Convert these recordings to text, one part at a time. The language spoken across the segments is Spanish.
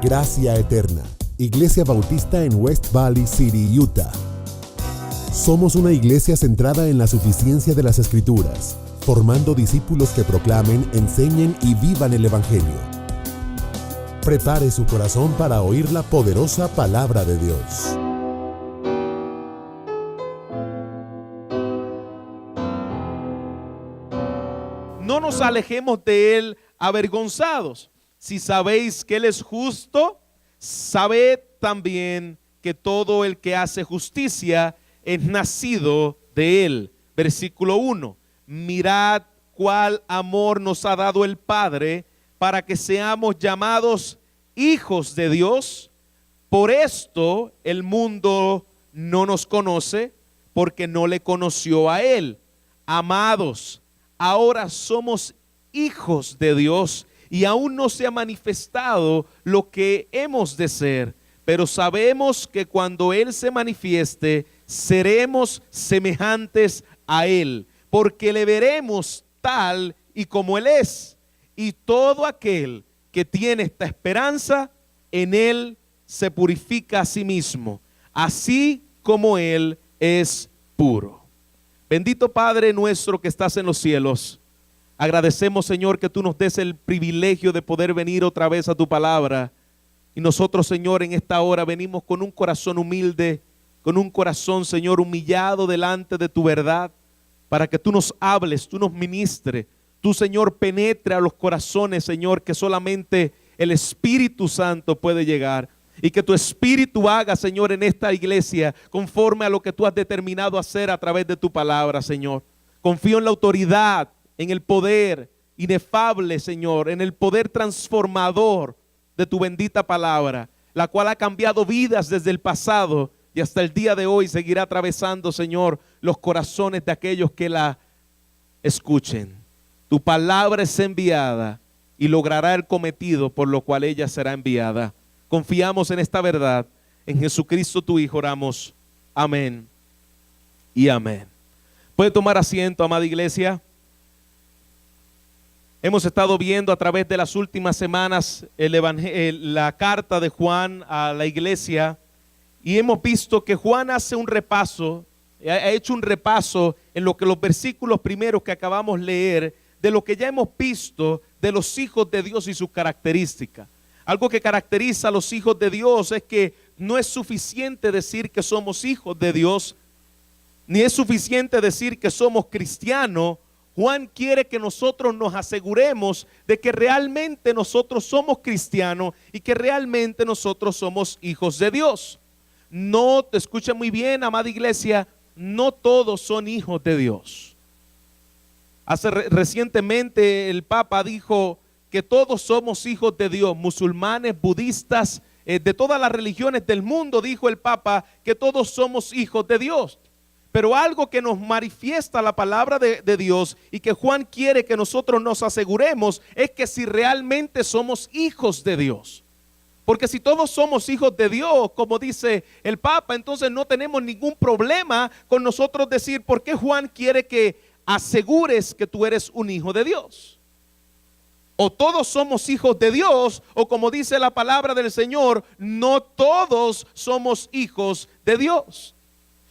Gracia Eterna, Iglesia Bautista en West Valley City, Utah. Somos una iglesia centrada en la suficiencia de las Escrituras, formando discípulos que proclamen, enseñen y vivan el Evangelio. Prepare su corazón para oír la poderosa palabra de Dios. No nos alejemos de Él avergonzados. Si sabéis que Él es justo, sabed también que todo el que hace justicia es nacido de Él. Versículo 1. Mirad cuál amor nos ha dado el Padre para que seamos llamados hijos de Dios. Por esto el mundo no nos conoce, porque no le conoció a Él. Amados, ahora somos hijos de Dios y aún no se ha manifestado lo que hemos de ser, pero sabemos que cuando Él se manifieste, seremos semejantes a Él, porque le veremos tal y como Él es. Y todo aquel que tiene esta esperanza, en Él se purifica a sí mismo, así como Él es puro. Bendito Padre nuestro que estás en los cielos, agradecemos, Señor, que tú nos des el privilegio de poder venir otra vez a tu palabra. Y nosotros, Señor, en esta hora venimos con un corazón humilde, con un corazón, Señor, humillado delante de tu verdad, para que tú nos hables, tú nos ministres. Tú, Señor, penetre a los corazones, Señor, que solamente el Espíritu Santo puede llegar. Y que tu Espíritu haga, Señor, en esta iglesia conforme a lo que tú has determinado hacer a través de tu palabra, Señor. Confío en la autoridad, en el poder inefable, Señor, en el poder transformador de tu bendita palabra, la cual ha cambiado vidas desde el pasado y hasta el día de hoy seguirá atravesando, Señor, los corazones de aquellos que la escuchen. Tu palabra es enviada y logrará el cometido por lo cual ella será enviada. Confiamos en esta verdad. En Jesucristo tu Hijo oramos. Amén y amén. Puede tomar asiento, amada iglesia. Hemos estado viendo a través de las últimas semanas la carta de Juan a la iglesia y hemos visto que Juan hace un repaso, ha hecho un repaso en lo que los versículos primeros que acabamos de leer, de lo que ya hemos visto de los hijos de Dios y sus características. Algo que caracteriza a los hijos de Dios es que no es suficiente decir que somos hijos de Dios, ni es suficiente decir que somos cristianos. Juan quiere que nosotros nos aseguremos de que realmente nosotros somos cristianos y que realmente nosotros somos hijos de Dios. No, te escucha muy bien, amada iglesia, no todos son hijos de Dios. Recientemente el Papa dijo que todos somos hijos de Dios, musulmanes, budistas, de todas las religiones del mundo, dijo el Papa, que todos somos hijos de Dios. Pero algo que nos manifiesta la palabra de Dios y que Juan quiere que nosotros nos aseguremos es que si realmente somos hijos de Dios. Porque si todos somos hijos de Dios, como dice el Papa, entonces no tenemos ningún problema con nosotros decir por qué Juan quiere que asegures que tú eres un hijo de Dios. O todos somos hijos de Dios, o como dice la palabra del Señor, no todos somos hijos de Dios.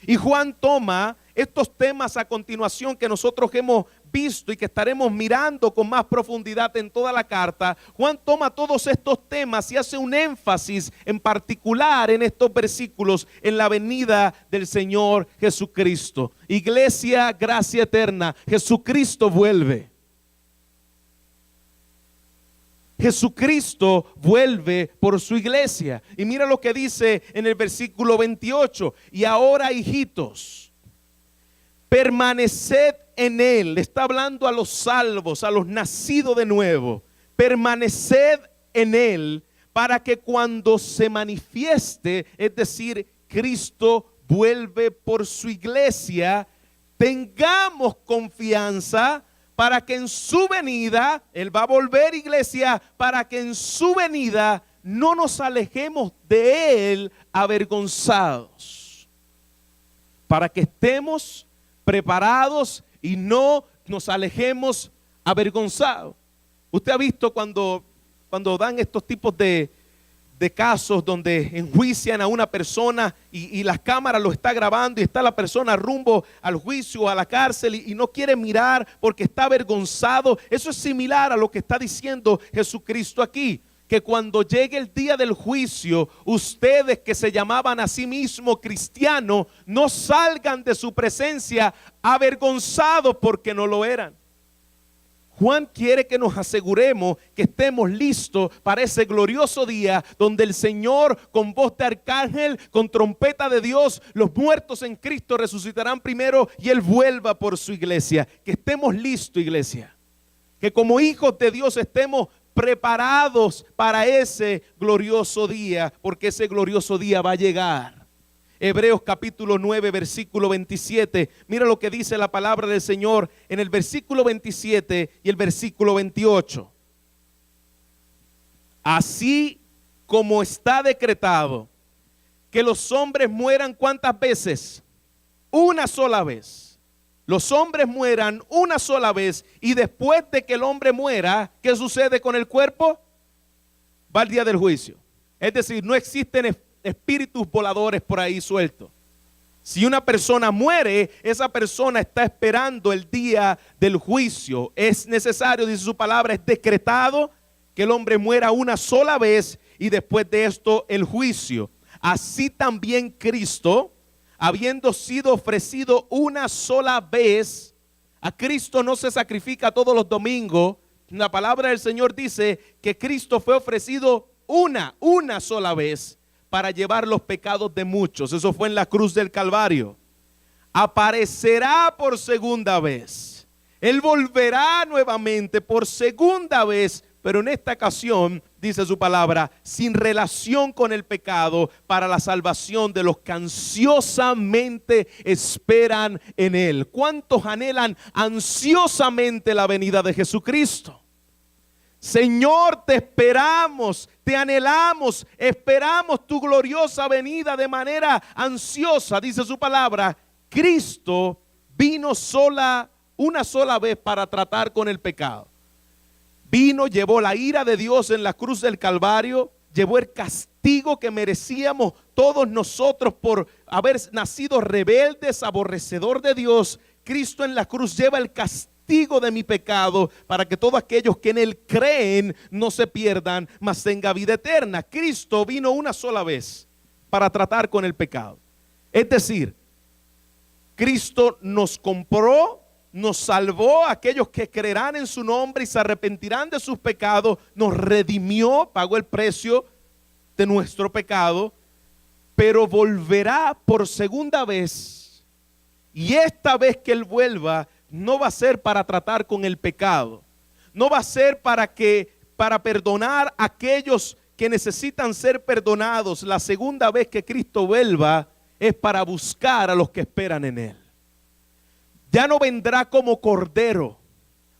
Y Juan toma estos temas a continuación que nosotros hemos visto y que estaremos mirando con más profundidad en toda la carta. Juan toma todos estos temas y hace un énfasis en particular en estos versículos en la venida del Señor Jesucristo. Iglesia, gracia eterna, Jesucristo vuelve. Jesucristo vuelve por su iglesia. Y mira lo que dice en el versículo 28. Y ahora, hijitos, permaneced en Él. Le está hablando a los salvos, a los nacidos de nuevo. Permaneced en Él para que cuando se manifieste, es decir, Cristo vuelve por su iglesia, tengamos confianza para que en su venida, Él va a volver, iglesia, para que en su venida no nos alejemos de Él avergonzados. Para que estemos preparados y no nos alejemos avergonzados. Usted ha visto cuando dan estos tipos de de casos donde enjuician a una persona y la cámara lo está grabando y está la persona rumbo al juicio, a la cárcel y no quiere mirar porque está avergonzado. Eso es similar a lo que está diciendo Jesucristo aquí, que cuando llegue el día del juicio, ustedes que se llamaban a sí mismos cristianos, no salgan de su presencia avergonzados porque no lo eran. Juan quiere que nos aseguremos que estemos listos para ese glorioso día donde el Señor, con voz de arcángel, con trompeta de Dios, los muertos en Cristo resucitarán primero y Él vuelva por su iglesia. Que estemos listos, iglesia. Que como hijos de Dios estemos preparados para ese glorioso día, porque ese glorioso día va a llegar. Hebreos capítulo 9, versículo 27. Mira lo que dice la palabra del Señor en el versículo 27 y el versículo 28. Así como está decretado que los hombres mueran, ¿cuántas veces? Una sola vez. Los hombres mueran una sola vez y después de que el hombre muera, ¿qué sucede con el cuerpo? Va el día del juicio. Es decir, no existen espíritus voladores por ahí sueltos. Si una persona muere, esa persona está esperando el día del juicio. Es necesario, dice su palabra, es decretado que el hombre muera una sola vez y después de esto el juicio. Así también Cristo, habiendo sido ofrecido una sola vez, a Cristo no se sacrifica todos los domingos. La palabra del Señor dice que Cristo fue ofrecido una sola vez para llevar los pecados de muchos. Eso fue en la cruz del Calvario. Aparecerá por segunda vez. Él volverá nuevamente por segunda vez, pero en esta ocasión, dice su palabra, sin relación con el pecado, para la salvación de los que ansiosamente esperan en Él. ¿Cuántos anhelan ansiosamente la venida de Jesucristo? Señor, te esperamos, te anhelamos, esperamos tu gloriosa venida de manera ansiosa. Dice su palabra, Cristo vino una sola vez para tratar con el pecado. Vino, llevó la ira de Dios en la cruz del Calvario, llevó el castigo que merecíamos todos nosotros por haber nacido rebeldes, aborrecedor de Dios. Cristo en la cruz lleva el castigo de mi pecado para que todos aquellos que en Él creen no se pierdan, mas tenga vida eterna. Cristo vino una sola vez para tratar con el pecado. Es decir, Cristo nos compró, nos salvó, aquellos que creerán en su nombre y se arrepentirán de sus pecados, nos redimió, pagó el precio de nuestro pecado, pero volverá por segunda vez. Y esta vez que Él vuelva, no va a ser para tratar con el pecado, no va a ser para perdonar a aquellos que necesitan ser perdonados. La segunda vez que Cristo vuelva es para buscar a los que esperan en Él. Ya no vendrá como cordero,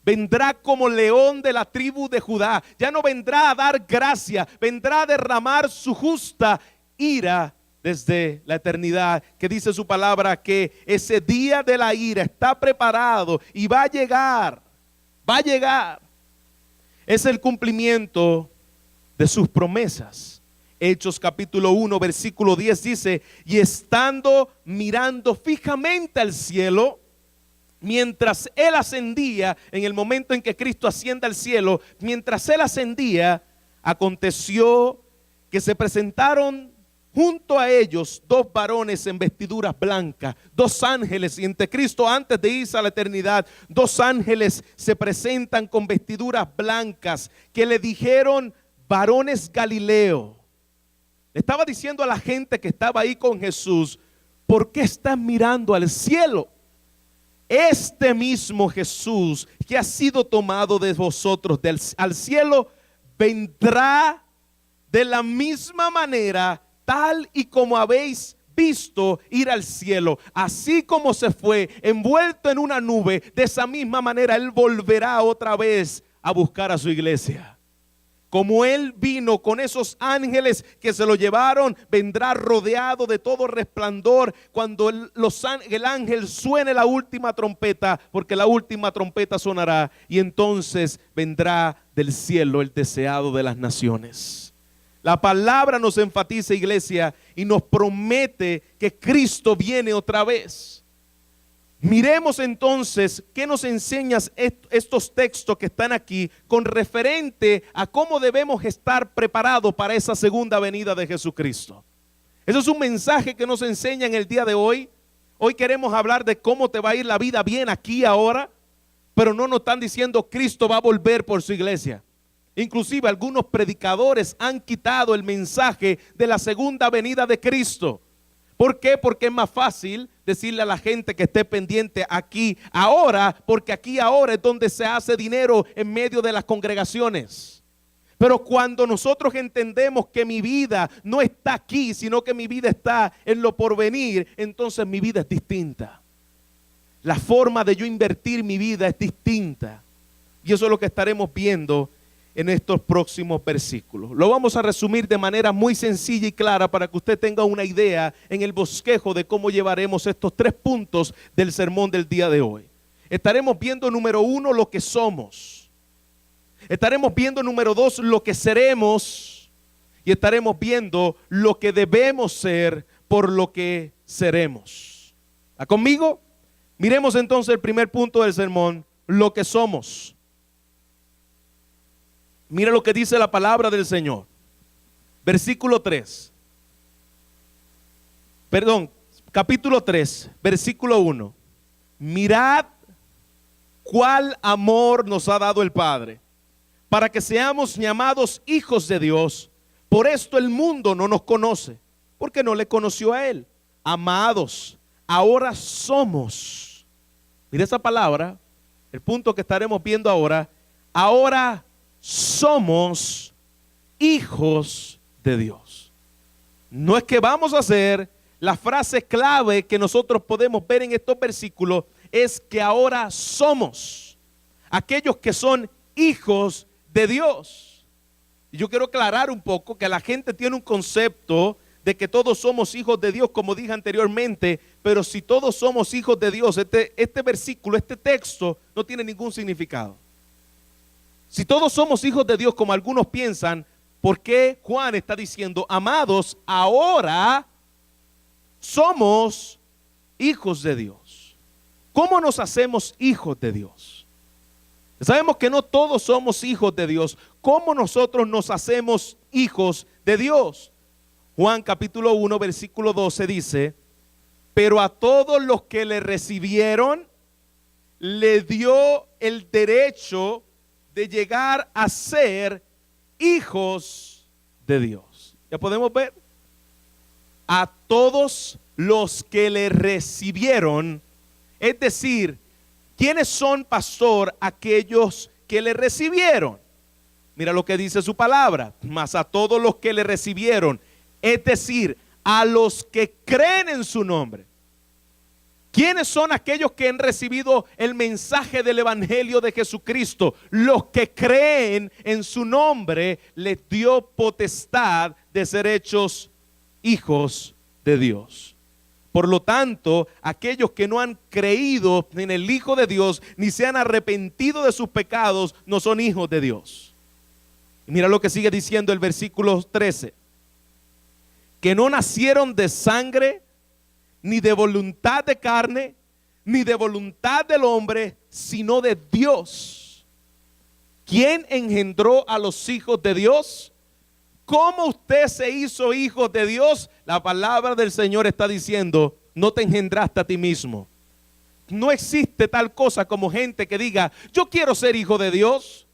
vendrá como león de la tribu de Judá. Ya no vendrá a dar gracia, vendrá a derramar su justa ira desde la eternidad, que dice su palabra que ese día de la ira está preparado y va a llegar, es el cumplimiento de sus promesas. Hechos capítulo 1 versículo 10 dice, y estando mirando fijamente al cielo, mientras Él ascendía, en el momento en que Cristo asciende al cielo, mientras Él ascendía, aconteció que se presentaron junto a ellos dos varones en vestiduras blancas, dos ángeles, y entre Cristo antes de irse a la eternidad, dos ángeles se presentan con vestiduras blancas que le dijeron, varones Galileo. Le estaba diciendo a la gente que estaba ahí con Jesús, ¿por qué están mirando al cielo? Este mismo Jesús que ha sido tomado de vosotros al cielo, vendrá de la misma manera tal y como habéis visto ir al cielo. Así como se fue envuelto en una nube, de esa misma manera Él volverá otra vez a buscar a su iglesia. Como Él vino con esos ángeles que se lo llevaron, vendrá rodeado de todo resplandor cuando el ángel suene la última trompeta, porque la última trompeta sonará y entonces vendrá del cielo el deseado de las naciones. La palabra nos enfatiza, iglesia, y nos promete que Cristo viene otra vez. Miremos entonces qué nos enseñan estos textos que están aquí con referente a cómo debemos estar preparados para esa segunda venida de Jesucristo. Eso es un mensaje que nos enseña en el día de hoy. Hoy queremos hablar de cómo te va a ir la vida bien aquí ahora, pero no nos están diciendo Cristo va a volver por su iglesia. Inclusive algunos predicadores han quitado el mensaje de la segunda venida de Cristo. ¿Por qué? Porque es más fácil decirle a la gente que esté pendiente aquí ahora, porque aquí ahora es donde se hace dinero en medio de las congregaciones. Pero cuando nosotros entendemos que mi vida no está aquí, sino que mi vida está en lo porvenir, entonces mi vida es distinta. La forma de yo invertir mi vida es distinta. Y eso es lo que estaremos viendo en estos próximos versículos. Lo vamos a resumir de manera muy sencilla y clara para que usted tenga una idea en el bosquejo de cómo llevaremos estos 3 puntos del sermón del día de hoy. Estaremos viendo, número 1, lo que somos. Estaremos viendo, número 2, lo que seremos. Y estaremos viendo lo que debemos ser por lo que seremos. ¿Está conmigo? Miremos entonces el primer punto del sermón, lo que somos. Mira lo que dice la palabra del Señor. Versículo 3. Capítulo 3, versículo 1. Mirad cuál amor nos ha dado el Padre, para que seamos llamados hijos de Dios. Por esto el mundo no nos conoce, porque no le conoció a Él. Amados, ahora somos. Mira esa palabra, el punto que estaremos viendo ahora. Ahora somos hijos de Dios. No es que vamos a ser, la frase clave que nosotros podemos ver en estos versículos es que ahora somos aquellos que son hijos de Dios. Y yo quiero aclarar un poco que la gente tiene un concepto de que todos somos hijos de Dios, como dije anteriormente, pero si todos somos hijos de Dios, este versículo, este texto no tiene ningún significado. Si todos somos hijos de Dios, como algunos piensan, ¿por qué Juan está diciendo, amados, ahora somos hijos de Dios? ¿Cómo nos hacemos hijos de Dios? Sabemos que no todos somos hijos de Dios. ¿Cómo nosotros nos hacemos hijos de Dios? Juan capítulo 1, versículo 12 dice, pero a todos los que le recibieron, le dio el derecho de llegar a ser hijos de Dios. ¿Ya podemos ver? A todos los que le recibieron, es decir, ¿quiénes son, pastor? Aquellos que le recibieron. Mira lo que dice su palabra, mas a todos los que le recibieron, es decir, a los que creen en su nombre. ¿Quiénes son aquellos que han recibido el mensaje del evangelio de Jesucristo? Los que creen en su nombre, les dio potestad de ser hechos hijos de Dios. Por lo tanto, aquellos que no han creído en el Hijo de Dios, ni se han arrepentido de sus pecados, no son hijos de Dios. Y mira lo que sigue diciendo el versículo 13. Que no nacieron de sangre, ni de voluntad de carne, ni de voluntad del hombre, sino de Dios. ¿Quién engendró a los hijos de Dios? ¿Cómo usted se hizo hijo de Dios? La palabra del Señor está diciendo, no te engendraste a ti mismo. No existe tal cosa como gente que diga, yo quiero ser hijo de Dios.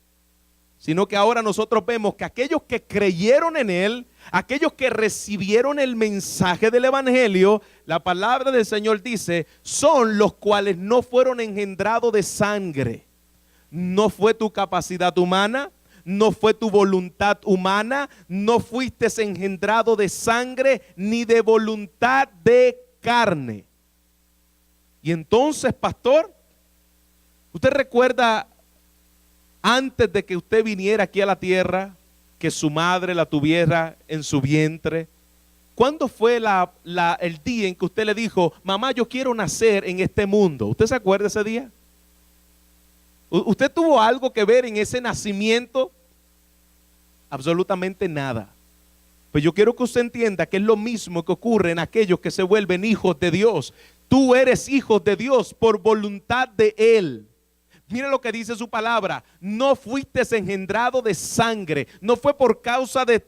Sino que ahora nosotros vemos que aquellos que creyeron en Él, aquellos que recibieron el mensaje del evangelio, la palabra del Señor dice, son los cuales no fueron engendrados de sangre. No fue tu capacidad humana, no fue tu voluntad humana, no fuiste engendrado de sangre ni de voluntad de carne. Y entonces, pastor, ¿usted recuerda antes de que usted viniera aquí a la tierra, que su madre la tuviera en su vientre? ¿Cuándo fue el día en que usted le dijo, mamá, yo quiero nacer en este mundo? ¿Usted se acuerda ese día? ¿Usted tuvo algo que ver en ese nacimiento? Absolutamente nada. Pues yo quiero que usted entienda que es lo mismo que ocurre en aquellos que se vuelven hijos de Dios. Tú eres hijo de Dios por voluntad de Él. Mira lo que dice su palabra: no fuiste engendrado de sangre, no fue por causa de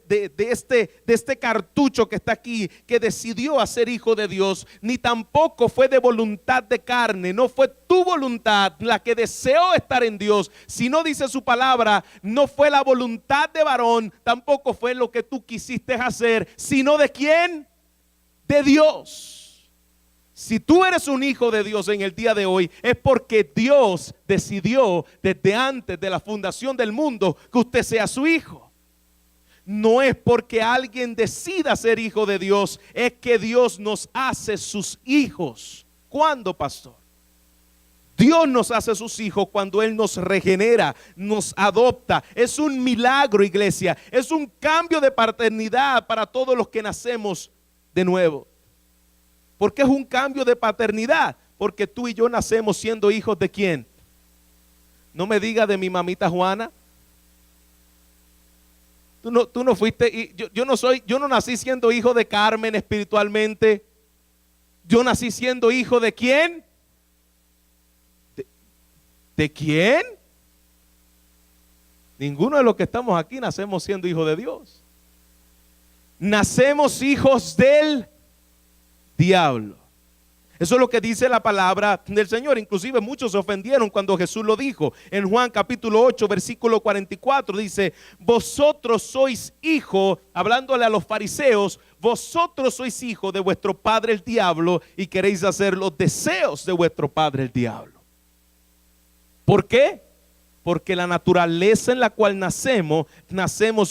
este cartucho que está aquí que decidió ser hijo de Dios, ni tampoco fue de voluntad de carne, no fue tu voluntad la que deseó estar en Dios, sino, dice su palabra, no fue la voluntad de varón, tampoco fue lo que tú quisiste hacer, sino ¿de quién? De Dios. Si tú eres un hijo de Dios en el día de hoy, es porque Dios decidió desde antes de la fundación del mundo que usted sea su hijo. No es porque alguien decida ser hijo de Dios, es que Dios nos hace sus hijos. ¿Cuándo, pastor? Dios nos hace sus hijos cuando Él nos regenera, nos adopta. Es un milagro, iglesia. Es un cambio de paternidad para todos los que nacemos de nuevo. ¿Por qué es un cambio de paternidad? Porque tú y yo nacemos siendo hijos ¿de quién? No me digas de mi mamita Juana. Tú no fuiste, yo no nací siendo hijo de Carmen espiritualmente. Yo nací siendo hijo ¿de quién? ¿De quién? Ninguno de los que estamos aquí nacemos siendo hijos de Dios. Nacemos hijos del diablo. Eso es lo que dice la palabra del Señor. Inclusive muchos se ofendieron cuando Jesús lo dijo. En Juan capítulo 8 versículo 44 dice: vosotros sois hijos, hablándole a los fariseos, vosotros sois hijos de vuestro padre el diablo y queréis hacer los deseos de vuestro padre el diablo. ¿Por qué? Porque la naturaleza en la cual nacemos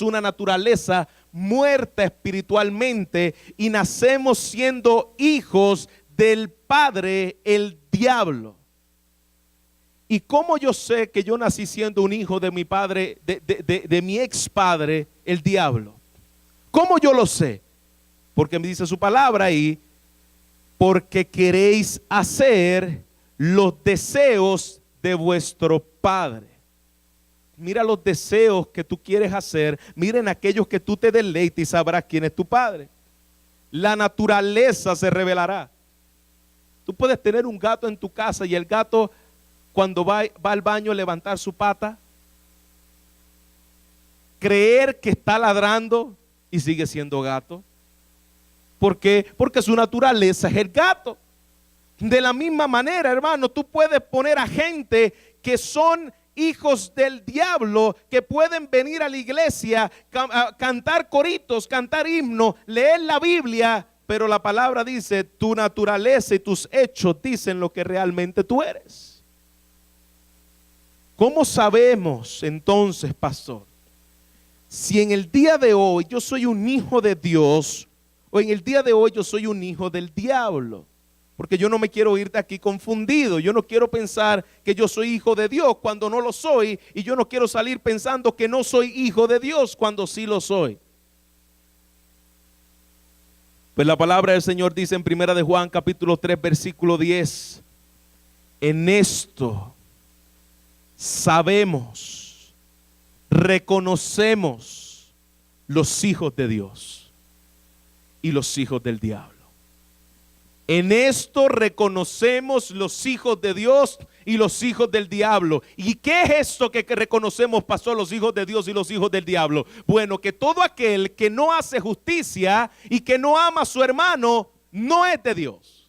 una naturaleza muerta espiritualmente y nacemos siendo hijos del padre el diablo. ¿Y cómo yo sé que yo nací siendo un hijo de mi padre, de mi ex padre el diablo? ¿Cómo yo lo sé? Porque me dice su palabra ahí: porque queréis hacer los deseos de vuestro padre. Mira los deseos que tú quieres hacer, miren aquellos que tú te deleites y sabrás quién es tu padre. La naturaleza se revelará. Tú puedes tener un gato en tu casa y el gato, cuando va al baño a levantar su pata, creer que está ladrando y sigue siendo gato. ¿Por qué? Porque su naturaleza es el gato. De la misma manera, hermano, tú puedes poner a gente que son hijos del diablo, que pueden venir a la iglesia, cantar coritos, cantar himnos, leer la Biblia, pero la palabra dice: tu naturaleza y tus hechos dicen lo que realmente tú eres. ¿Cómo sabemos entonces, pastor, si en el día de hoy yo soy un hijo de Dios o en el día de hoy yo soy un hijo del diablo? Porque yo no me quiero ir de aquí confundido. Yo no quiero pensar que yo soy hijo de Dios cuando no lo soy, y yo no quiero salir pensando que no soy hijo de Dios cuando sí lo soy. Pues la palabra del Señor dice en primera de Juan capítulo 3 versículo 10: en esto sabemos, reconocemos los hijos de Dios y los hijos del diablo. En esto reconocemos los hijos de Dios y los hijos del diablo. ¿Y qué es esto que reconocemos, pastor, los hijos de Dios y los hijos del diablo? Bueno, que todo aquel que no hace justicia y que no ama a su hermano no es de Dios.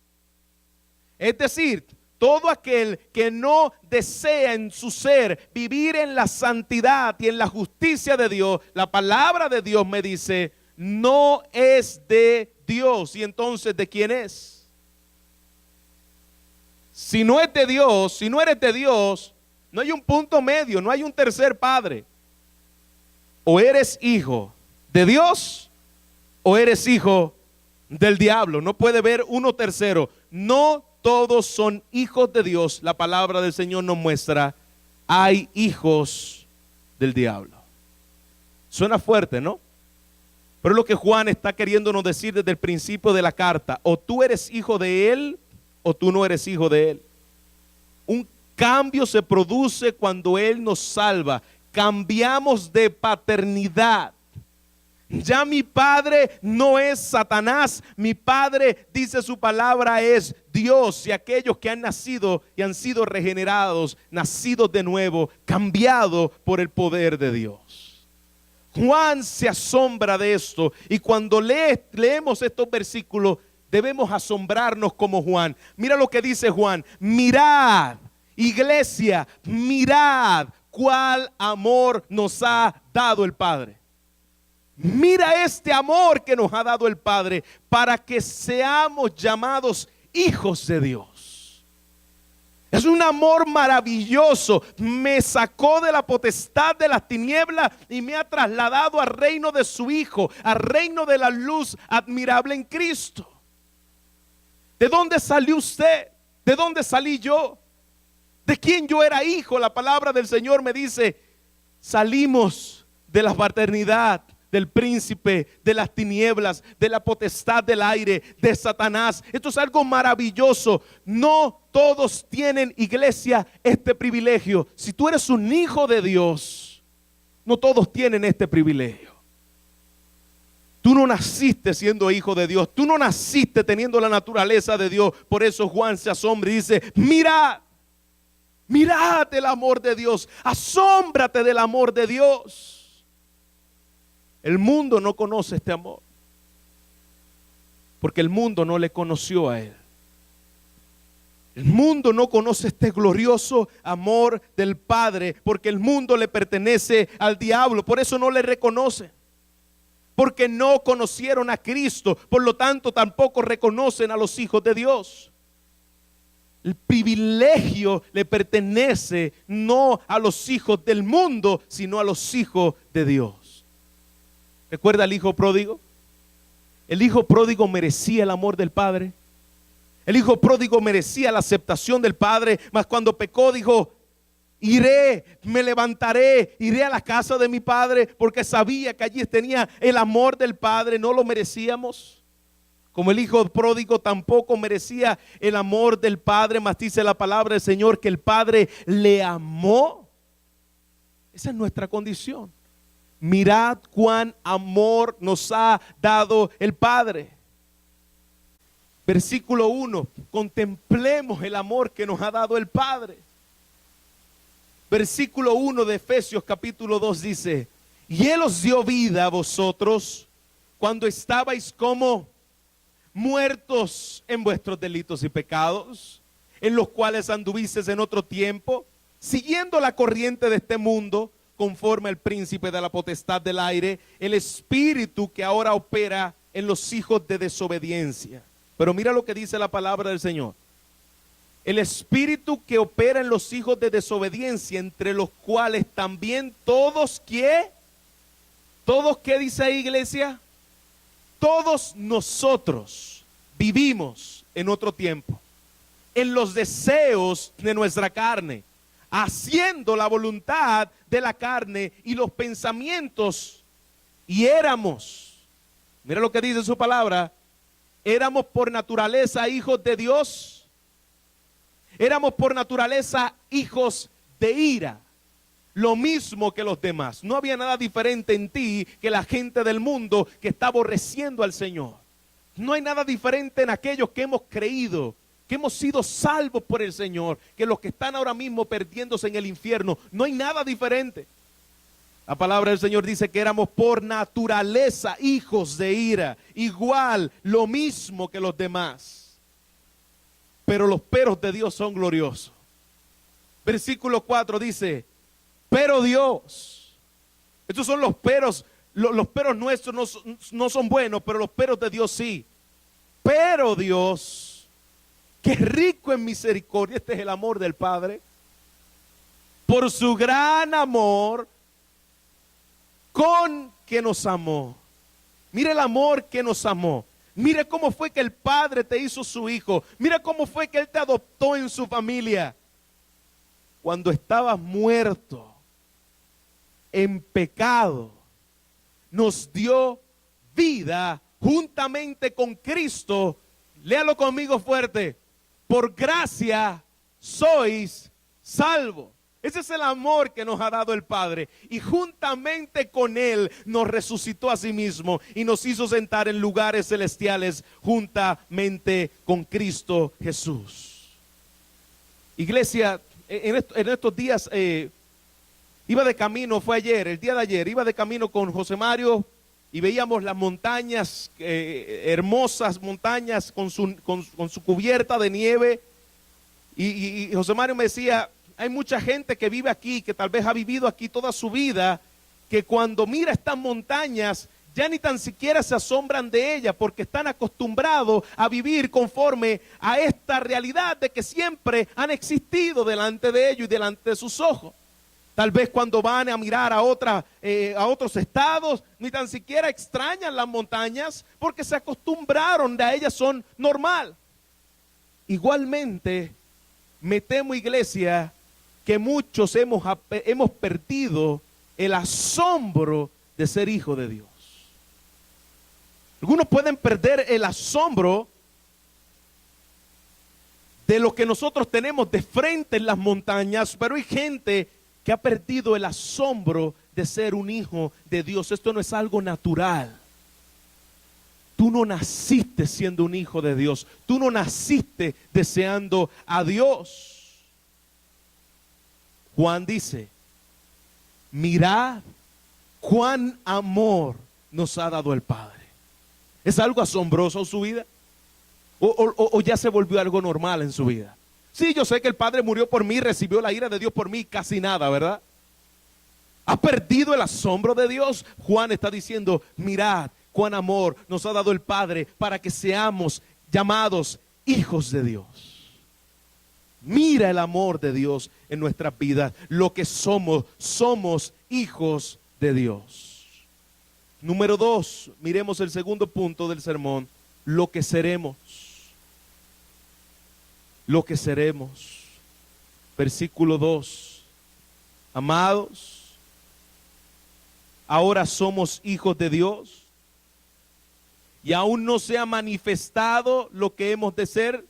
Es decir, todo aquel que no desea en su ser vivir en la santidad y en la justicia de Dios, la palabra de Dios me dice, no es de Dios. ¿Y entonces de quién es? Si no es de Dios, si no eres de Dios, no hay un punto medio, no hay un tercer padre. O eres hijo de Dios o eres hijo del diablo. No puede haber uno tercero. No todos son hijos de Dios. La palabra del Señor nos muestra: hay hijos del diablo. Suena fuerte, ¿no? Pero es lo que Juan está queriéndonos decir desde el principio de la carta. O tú eres hijo de él o tú no eres hijo de él. Un cambio se produce cuando él nos salva. Cambiamos de paternidad. Ya mi Padre no es Satanás, mi Padre, dice su palabra, es Dios. Y aquellos que han nacido y han sido regenerados, nacidos de nuevo, cambiados por el poder de Dios. Juan se asombra de esto, y cuando leemos estos versículos debemos asombrarnos como Juan. Mira lo que dice Juan: mirad, iglesia, mirad cuál amor nos ha dado el Padre. Mira este amor que nos ha dado el Padre para que seamos llamados hijos de Dios. Es un amor maravilloso. Me sacó de la potestad de las tinieblas y me ha trasladado al reino de su Hijo, al reino de la luz admirable en Cristo. ¿De dónde salió usted? ¿De dónde salí yo? ¿De quién yo era hijo? La palabra del Señor me dice: salimos de la paternidad del príncipe de las tinieblas, de la potestad del aire, de Satanás. Esto es algo maravilloso. No todos tienen, iglesia, este privilegio. Si tú eres un hijo de Dios, no todos tienen este privilegio. Tú no naciste siendo hijo de Dios. Tú no naciste teniendo la naturaleza de Dios. Por eso Juan se asombra y dice: mirad, mirad el amor de Dios. Asómbrate del amor de Dios. El mundo no conoce este amor, porque el mundo no le conoció a Él. El mundo no conoce este glorioso amor del Padre, porque el mundo le pertenece al diablo. Por eso no le reconoce, porque no conocieron a Cristo. Por lo tanto, tampoco reconocen a los hijos de Dios. El privilegio le pertenece no a los hijos del mundo, sino a los hijos de Dios. ¿Recuerda al hijo pródigo? El hijo pródigo merecía el amor del Padre. El hijo pródigo merecía la aceptación del Padre. Mas cuando pecó dijo: iré, me levantaré, iré a la casa de mi Padre, porque sabía que allí tenía el amor del Padre. No lo merecíamos. Como el hijo pródigo tampoco merecía el amor del Padre, mas dice la palabra del Señor que el Padre le amó. Esa es nuestra condición. Mirad cuán amor nos ha dado el Padre. Versículo 1, contemplemos el amor que nos ha dado el Padre. Versículo 1 de Efesios capítulo 2 dice: y Él os dio vida a vosotros cuando estabais como muertos en vuestros delitos y pecados, en los cuales anduvisteis en otro tiempo, siguiendo la corriente de este mundo, conforme al príncipe de la potestad del aire, el espíritu que ahora opera en los hijos de desobediencia. Pero mira lo que dice la palabra del Señor: el espíritu que opera en los hijos de desobediencia, entre los cuales también todos, ¿qué? ¿Todos qué dice ahí, iglesia? Todos nosotros vivimos en otro tiempo, en los deseos de nuestra carne, haciendo la voluntad de la carne y los pensamientos, y éramos, mira lo que dice su palabra, éramos por naturaleza hijos de Dios, éramos por naturaleza hijos de ira, lo mismo que los demás. No había nada diferente en ti que la gente del mundo que está aborreciendo al Señor. No hay nada diferente en aquellos que hemos creído, que hemos sido salvos por el Señor, que los que están ahora mismo perdiéndose en el infierno. No hay nada diferente. La palabra del Señor dice que éramos por naturaleza hijos de ira, igual, lo mismo que los demás. Pero los peros de Dios son gloriosos. Versículo 4 dice: pero Dios. Estos son los peros. Los peros nuestros no son buenos, pero los peros de Dios sí. Pero Dios, que rico en misericordia, este es el amor del Padre, por su gran amor con que nos amó. Mire el amor que nos amó. Mire cómo fue que el Padre te hizo su hijo. Mire cómo fue que Él te adoptó en su familia. Cuando estabas muerto en pecado, nos dio vida juntamente con Cristo. Léalo conmigo fuerte: por gracia sois salvos. Ese es el amor que nos ha dado el Padre. Y juntamente con Él nos resucitó a sí mismo y nos hizo sentar en lugares celestiales juntamente con Cristo Jesús. Iglesia, en estos días iba de camino, fue ayer, el día de ayer, iba de camino con José Mario y veíamos las montañas, hermosas montañas con su cubierta de nieve. Y José Mario me decía, hay mucha gente que vive aquí, que tal vez ha vivido aquí toda su vida, que cuando mira estas montañas ya ni tan siquiera se asombran de ellas porque están acostumbrados a vivir conforme a esta realidad de que siempre han existido delante de ellos y delante de sus ojos. Tal vez cuando van a mirar a otros estados, ni tan siquiera extrañan las montañas porque se acostumbraron, a ellas son normal. Igualmente, me temo, iglesia, que muchos hemos perdido el asombro de ser hijo de Dios. Algunos pueden perder el asombro de lo que nosotros tenemos de frente en las montañas, pero hay gente que ha perdido el asombro de ser un hijo de Dios. Esto no es algo natural. Tú no naciste siendo un hijo de Dios. Tú no naciste deseando a Dios. Juan dice, mirad cuán amor nos ha dado el Padre. ¿Es algo asombroso en su vida? ¿O ya se volvió algo normal en su vida? Sí, yo sé que el Padre murió por mí, recibió la ira de Dios por mí, casi nada, ¿verdad? ¿Ha perdido el asombro de Dios? Juan está diciendo, mirad cuán amor nos ha dado el Padre para que seamos llamados hijos de Dios. Mira el amor de Dios en nuestras vidas. Lo que somos hijos de Dios. Número 2, miremos el segundo punto del sermón. Lo que seremos. Lo que seremos. Versículo 2. Amados, ahora somos hijos de Dios y aún no se ha manifestado lo que hemos de ser.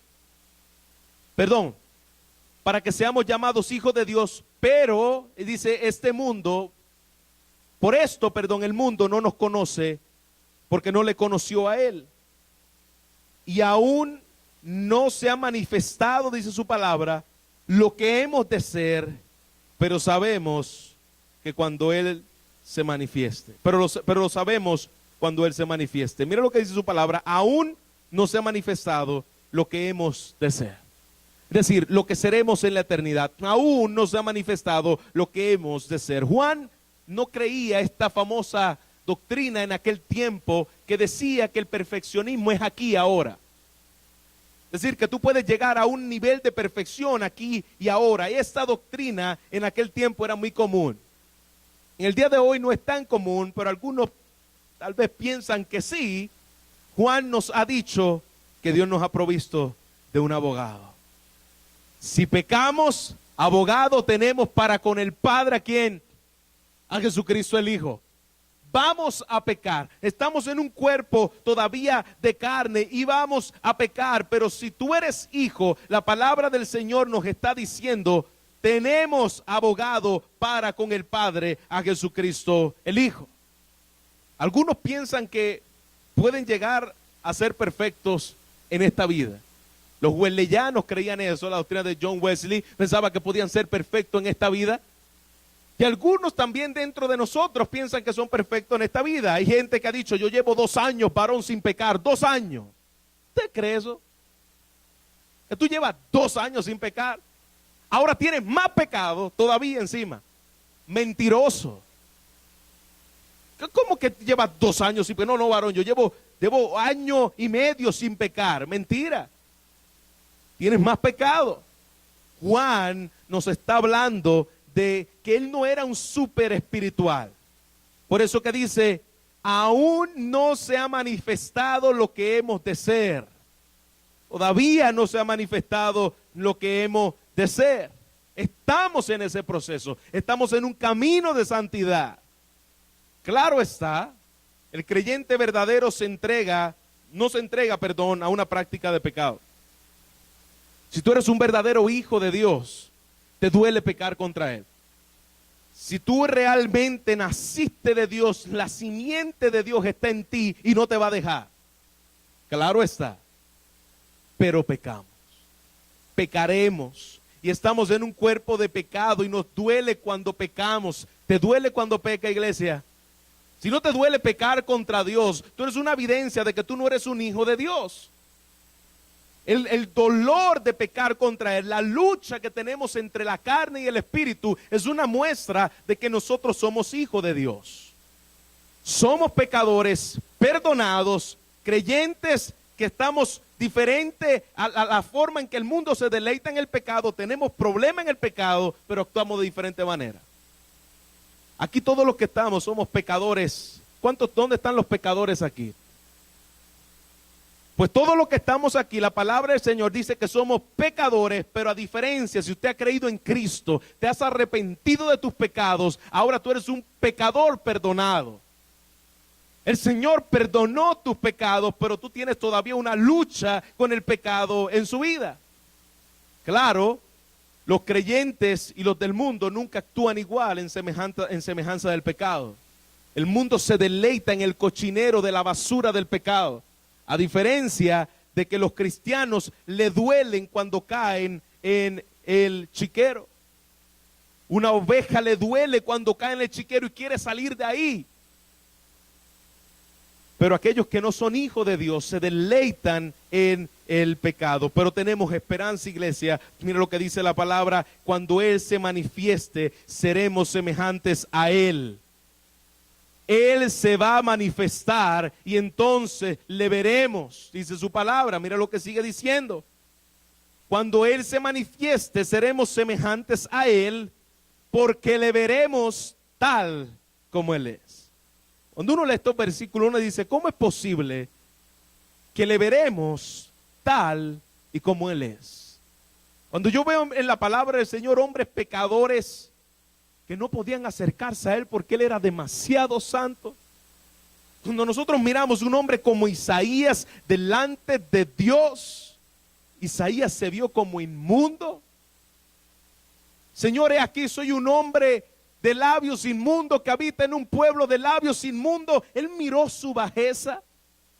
Para que seamos llamados hijos de Dios, pero, dice, el mundo no nos conoce porque no le conoció a Él. Y aún no se ha manifestado, dice su palabra, lo que hemos de ser, pero sabemos que cuando Él se manifieste, pero lo sabemos cuando Él se manifieste. Mira lo que dice su palabra, aún no se ha manifestado lo que hemos de ser. Es decir, lo que seremos en la eternidad. Aún no se ha manifestado lo que hemos de ser. Juan no creía esta famosa doctrina en aquel tiempo que decía que el perfeccionismo es aquí y ahora. Es decir, que tú puedes llegar a un nivel de perfección aquí y ahora. Esta doctrina en aquel tiempo era muy común. En el día de hoy no es tan común, pero algunos tal vez piensan que sí. Juan nos ha dicho que Dios nos ha provisto de un abogado. Si pecamos, abogado tenemos para con el Padre. ¿A quién? A Jesucristo el Hijo. Vamos a pecar. Estamos en un cuerpo todavía de carne y vamos a pecar. Pero si tú eres hijo, la palabra del Señor nos está diciendo, tenemos abogado para con el Padre, a Jesucristo el Hijo. Algunos piensan que pueden llegar a ser perfectos en esta vida. Los wesleyanos creían eso, la doctrina de John Wesley pensaba que podían ser perfectos en esta vida. Y algunos también dentro de nosotros piensan que son perfectos en esta vida. Hay gente que ha dicho, yo llevo 2 años, varón sin pecar, 2 años. ¿Usted cree eso? Que tú llevas 2 años sin pecar. Ahora tienes más pecado todavía encima. Mentiroso. ¿Cómo que llevas 2 años sin pecar? No, varón, yo llevo 1 año y medio sin pecar. Mentira. Tienes más pecado. Juan nos está hablando de que él no era un súper espiritual. Por eso que dice, aún no se ha manifestado lo que hemos de ser. Todavía no se ha manifestado lo que hemos de ser. Estamos en ese proceso. Estamos en un camino de santidad. Claro está, el creyente verdadero no se entrega a una práctica de pecado. Si tú eres un verdadero hijo de Dios, te duele pecar contra Él. Si tú realmente naciste de Dios, la simiente de Dios está en ti y no te va a dejar. Claro está. Pero pecamos. Pecaremos. Y estamos en un cuerpo de pecado y nos duele cuando pecamos. ¿Te duele cuando peca, iglesia? Si no te duele pecar contra Dios, tú eres una evidencia de que tú no eres un hijo de Dios. El dolor de pecar contra Él, la lucha que tenemos entre la carne y el espíritu, es una muestra de que nosotros somos hijos de Dios. Somos pecadores, perdonados, creyentes que estamos diferente a la forma en que el mundo se deleita en el pecado. Tenemos problemas en el pecado, pero actuamos de diferente manera. Aquí todos los que estamos somos pecadores. ¿Dónde están los pecadores aquí? Pues todos los que estamos aquí, la palabra del Señor dice que somos pecadores, pero a diferencia, si usted ha creído en Cristo, te has arrepentido de tus pecados, ahora tú eres un pecador perdonado. El Señor perdonó tus pecados, pero tú tienes todavía una lucha con el pecado en su vida. Claro, los creyentes y los del mundo nunca actúan igual en semejanza del pecado. El mundo se deleita en el cochinero de la basura del pecado. A diferencia de que los cristianos le duelen cuando caen en el chiquero. Una oveja le duele cuando cae en el chiquero y quiere salir de ahí. Pero aquellos que no son hijos de Dios se deleitan en el pecado. Pero tenemos esperanza, iglesia. Mira lo que dice la palabra: cuando Él se manifieste, seremos semejantes a Él. Él se va a manifestar y entonces le veremos, dice su palabra. Mira lo que sigue diciendo: cuando Él se manifieste, seremos semejantes a Él, porque le veremos tal como Él es. Cuando uno lee estos versículos, uno dice: ¿cómo es posible que le veremos tal y como Él es? Cuando yo veo en la palabra del Señor hombres pecadores que no podían acercarse a Él porque Él era demasiado santo. Cuando nosotros miramos un hombre como Isaías delante de Dios, Isaías se vio como inmundo. Señor, he aquí, soy un hombre de labios inmundos que habita en un pueblo de labios inmundos. Él miró su bajeza,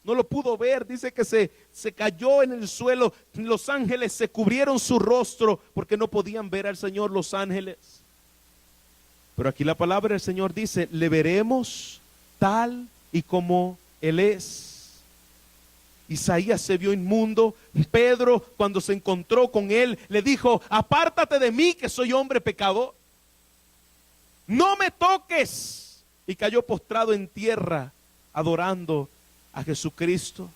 no lo pudo ver, dice que se cayó en el suelo. Los ángeles se cubrieron su rostro porque no podían ver al Señor los ángeles. Pero aquí la palabra del Señor dice: le veremos tal y como Él es. Isaías se vio inmundo. Pedro, cuando se encontró con Él, le dijo: apártate de mí, que soy hombre pecador. No me toques. Y cayó postrado en tierra, adorando a Jesucristo.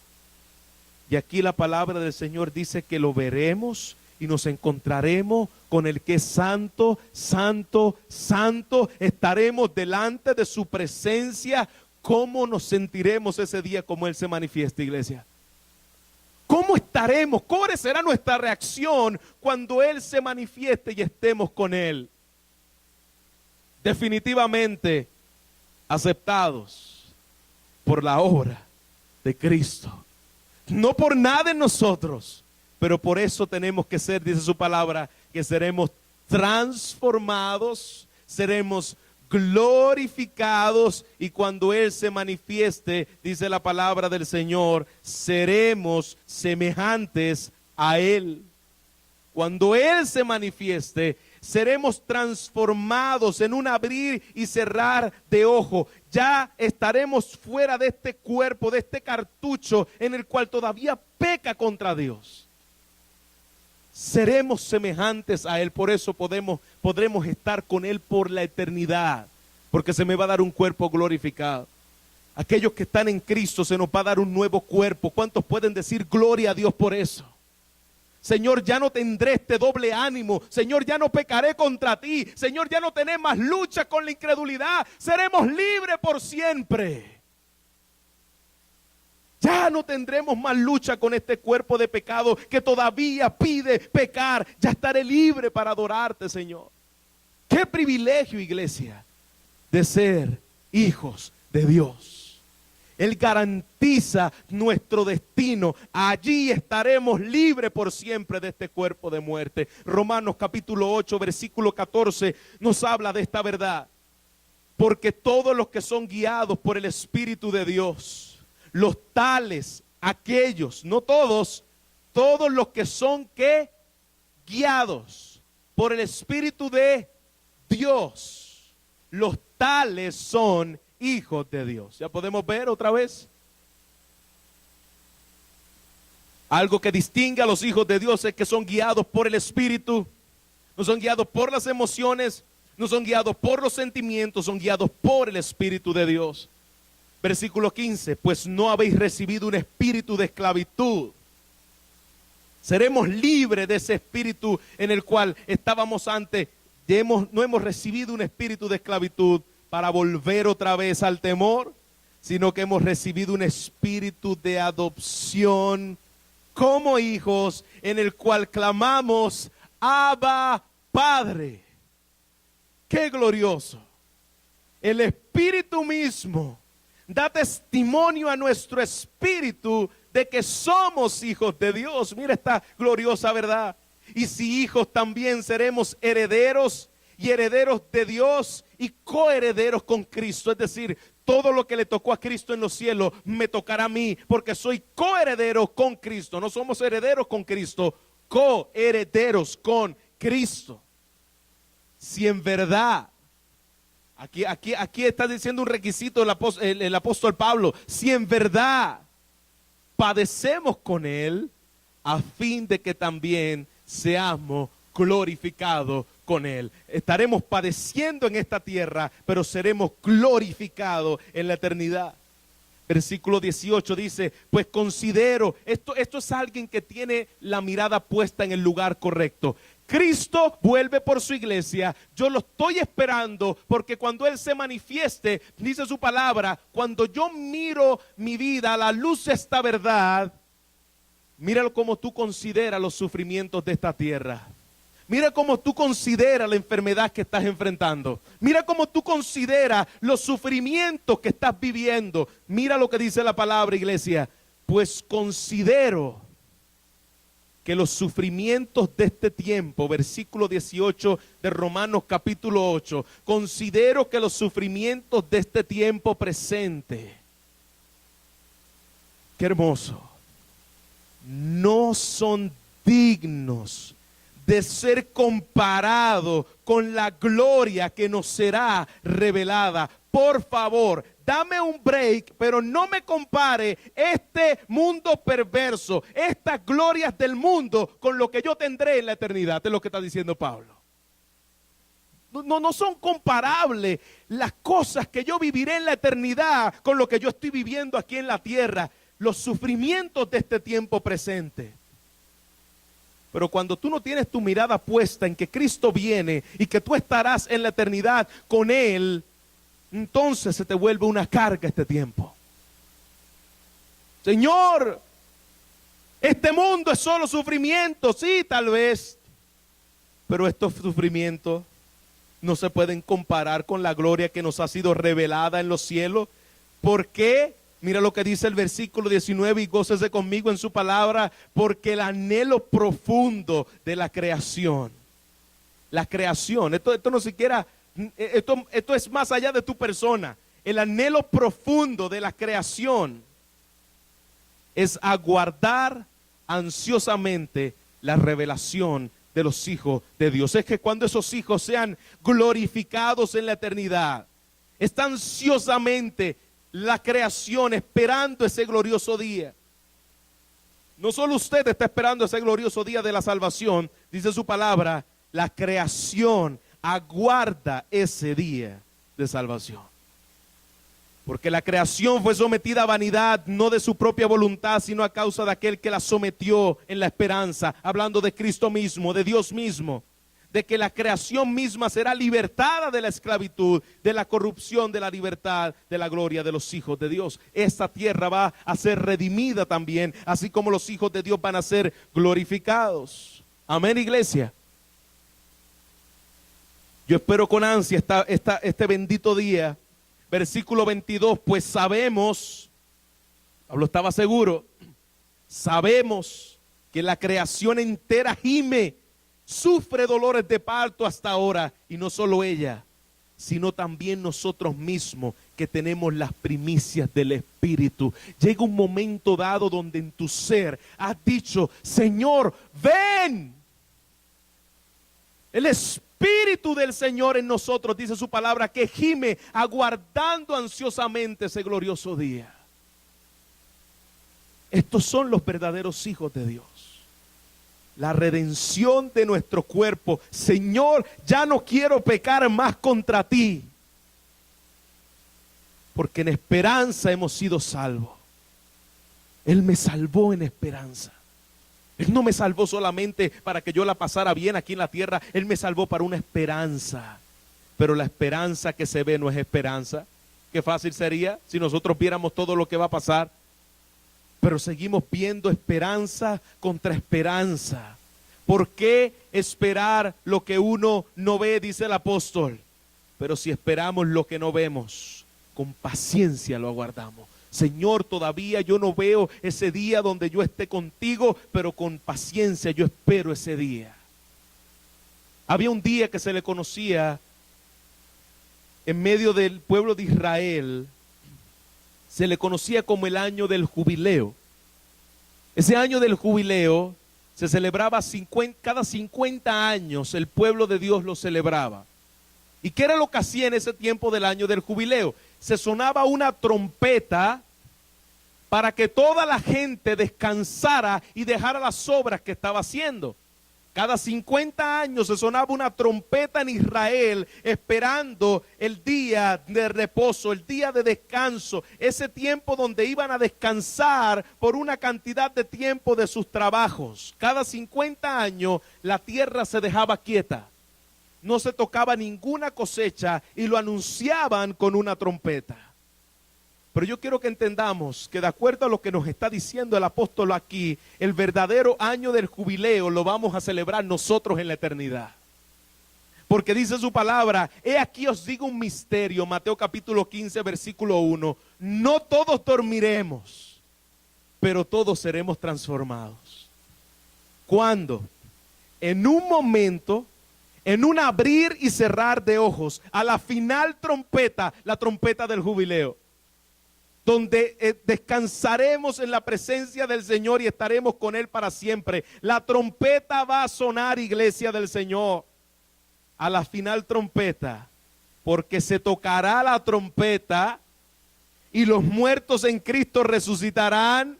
Y aquí la palabra del Señor dice que lo veremos y nos encontraremos con el que es santo, santo, santo. Estaremos delante de su presencia. ¿Cómo nos sentiremos ese día como Él se manifiesta, iglesia? ¿Cómo estaremos? ¿Cuál será nuestra reacción cuando Él se manifieste y estemos con Él? Definitivamente aceptados por la obra de Cristo. No por nada en nosotros, pero por eso tenemos que ser, dice su palabra, que seremos transformados, seremos glorificados, y cuando Él se manifieste, dice la palabra del Señor, seremos semejantes a Él. Cuando Él se manifieste, seremos transformados en un abrir y cerrar de ojo. Ya estaremos fuera de este cuerpo, de este cartucho en el cual todavía peca contra Dios. Seremos semejantes a Él, por eso podremos estar con Él por la eternidad, porque se me va a dar un cuerpo glorificado. Aquellos que están en Cristo, se nos va a dar un nuevo cuerpo. ¿Cuántos pueden decir gloria a Dios por eso? Señor, ya no tendré este doble ánimo. Señor, ya no pecaré contra ti. Señor, ya no tenemos más lucha con la incredulidad. Seremos libres por siempre. Ya no tendremos más lucha con este cuerpo de pecado que todavía pide pecar. Ya estaré libre para adorarte, Señor. Qué privilegio, iglesia, de ser hijos de Dios. Él garantiza nuestro destino. Allí estaremos libres por siempre de este cuerpo de muerte. Romanos capítulo 8, versículo 14 nos habla de esta verdad. Porque todos los que son guiados por el Espíritu de Dios, los tales, aquellos, no todos, todos los que son ¿qué? Guiados por el Espíritu de Dios, los tales son hijos de Dios. ¿Ya podemos ver otra vez? Algo que distingue a los hijos de Dios es que son guiados por el Espíritu, no son guiados por las emociones, no son guiados por los sentimientos, son guiados por el Espíritu de Dios. Versículo 15, pues no habéis recibido un espíritu de esclavitud. Seremos libres de ese espíritu en el cual estábamos antes. No hemos recibido un espíritu de esclavitud para volver otra vez al temor, sino que hemos recibido un espíritu de adopción como hijos, en el cual clamamos, Abba, Padre. ¡Qué glorioso! El Espíritu mismo da testimonio a nuestro espíritu de que somos hijos de Dios. Mira esta gloriosa verdad. Y si hijos, también seremos herederos y herederos de Dios y coherederos con Cristo. Es decir, todo lo que le tocó a Cristo en los cielos me tocará a mí, porque soy coheredero con Cristo. No somos herederos con Cristo, coherederos con Cristo. Si en verdad, aquí está diciendo un requisito el apóstol Pablo, si en verdad padecemos con Él, a fin de que también seamos glorificados con Él. Estaremos padeciendo en esta tierra, pero seremos glorificados en la eternidad. Versículo 18 dice, pues considero, esto es alguien que tiene la mirada puesta en el lugar correcto. Cristo vuelve por su iglesia, yo lo estoy esperando, porque cuando Él se manifieste, dice su palabra, cuando yo miro mi vida a la luz de esta verdad, míralo como tú consideras los sufrimientos de esta tierra. Mira cómo tú consideras la enfermedad que estás enfrentando. Mira cómo tú consideras los sufrimientos que estás viviendo. Mira lo que dice la palabra, iglesia. Pues considero que los sufrimientos de este tiempo, versículo 18 de Romanos capítulo 8, considero que los sufrimientos de este tiempo presente, qué hermoso, no son dignos de ser comparado con la gloria que nos será revelada. Por favor, dame un break, pero no me compare este mundo perverso, estas glorias del mundo con lo que yo tendré en la eternidad. Es lo que está diciendo Pablo. No son comparables las cosas que yo viviré en la eternidad con lo que yo estoy viviendo aquí en la tierra. Los sufrimientos de este tiempo presente. Pero cuando tú no tienes tu mirada puesta en que Cristo viene y que tú estarás en la eternidad con Él, entonces se te vuelve una carga este tiempo. Señor, este mundo es solo sufrimiento, sí, tal vez, pero estos sufrimientos no se pueden comparar con la gloria que nos ha sido revelada en los cielos. ¿Por qué? Mira lo que dice el versículo 19 y gócese conmigo en su palabra, porque el anhelo profundo de la creación, esto no siquiera, esto es más allá de tu persona, el anhelo profundo de la creación es aguardar ansiosamente la revelación de los hijos de Dios. Es que cuando esos hijos sean glorificados en la eternidad, está ansiosamente la creación esperando ese glorioso día. No solo usted está esperando ese glorioso día de la salvación, dice su palabra, la creación aguarda ese día de salvación. Porque la creación fue sometida a vanidad, no de su propia voluntad, sino a causa de aquel que la sometió en la esperanza, hablando de Cristo mismo, de Dios mismo, de que la creación misma será libertada de la esclavitud, de la corrupción, de la libertad, de la gloria de los hijos de Dios. Esta tierra va a ser redimida también, así como los hijos de Dios van a ser glorificados. Amén, iglesia. Yo espero con ansia este bendito día. Versículo 22, pues sabemos Pablo estaba seguro. Sabemos que la creación entera gime, sufre dolores de parto hasta ahora, y no solo ella, sino también nosotros mismos que tenemos las primicias del Espíritu. Llega un momento dado donde en tu ser has dicho: Señor, ven. El Espíritu del Señor en nosotros, dice su palabra, que gime aguardando ansiosamente ese glorioso día. Estos son los verdaderos hijos de Dios. La redención de nuestro cuerpo. Señor, ya no quiero pecar más contra ti, porque en esperanza hemos sido salvos. Él me salvó en esperanza. Él no me salvó solamente para que yo la pasara bien aquí en la tierra. Él me salvó para una esperanza. Pero la esperanza que se ve no es esperanza. Qué fácil sería si nosotros viéramos todo lo que va a pasar. Pero seguimos viendo esperanza contra esperanza. ¿Por qué esperar lo que uno no ve? Dice el apóstol. Pero si esperamos lo que no vemos, con paciencia lo aguardamos. Señor, todavía yo no veo ese día donde yo esté contigo, pero con paciencia yo espero ese día. Había un día que se le conocía en medio del pueblo de Israel, se le conocía como el año del jubileo. Ese año del jubileo se celebraba cada 50 años, el pueblo de Dios lo celebraba. ¿Y qué era lo que hacía en ese tiempo del año del jubileo? Se sonaba una trompeta para que toda la gente descansara y dejara las obras que estaba haciendo. Cada 50 años se sonaba una trompeta en Israel, esperando el día de reposo, el día de descanso, ese tiempo donde iban a descansar por una cantidad de tiempo de sus trabajos. Cada 50 años la tierra se dejaba quieta, no se tocaba ninguna cosecha y lo anunciaban con una trompeta. Pero yo quiero que entendamos que de acuerdo a lo que nos está diciendo el apóstol aquí, el verdadero año del jubileo lo vamos a celebrar nosotros en la eternidad. Porque dice su palabra: he aquí os digo un misterio, Mateo capítulo 15 versículo 1, no todos dormiremos, pero todos seremos transformados. ¿Cuándo? En un momento, en un abrir y cerrar de ojos, a la final trompeta, la trompeta del jubileo, donde descansaremos en la presencia del Señor y estaremos con Él para siempre. La trompeta va a sonar, iglesia del Señor, a la final trompeta, porque se tocará la trompeta y los muertos en Cristo resucitarán.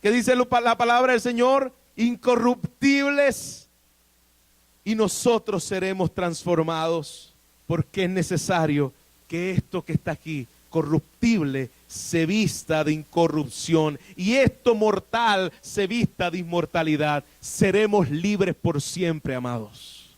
¿Qué dice la palabra del Señor? Incorruptibles, y nosotros seremos transformados, porque es necesario que esto que está aquí, corruptible, se vista de incorrupción, y esto mortal se vista de inmortalidad. Seremos libres por siempre, amados.